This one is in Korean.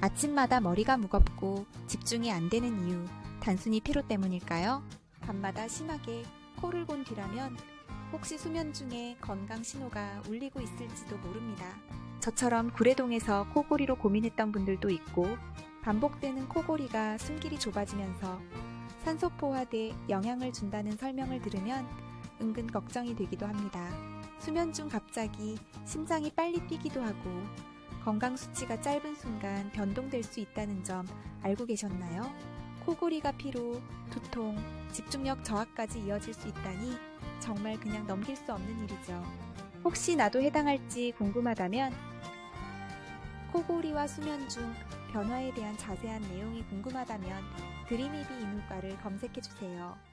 아침마다 머리가 무겁고 집중이 안 되는 이유, 단순히 피로 때문일까요? 밤마다 심하게 코를 곤 뒤라면 혹시 수면 중에 건강 신호가 울리고 있을지도 모릅니다. 저처럼 구례동에서 코골이로 고민했던 분들도 있고, 반복되는 코골이가 숨길이 좁아지면서 산소 포화돼 영향을 준다는 설명을 들으면 은근 걱정이 되기도 합니다. 수면 중 갑자기 심장이 빨리 뛰기도 하고 건강 수치가 짧은 순간 변동될 수 있다는 점 알고 계셨나요? 코골이가 피로, 두통, 집중력 저하까지 이어질 수 있다니 정말 그냥 넘길 수 없는 일이죠. 혹시 나도 해당할지 궁금하다면 코골이와 수면 중 변화에 대한 자세한 내용이 궁금하다면 드림이비 이물과를 검색해주세요.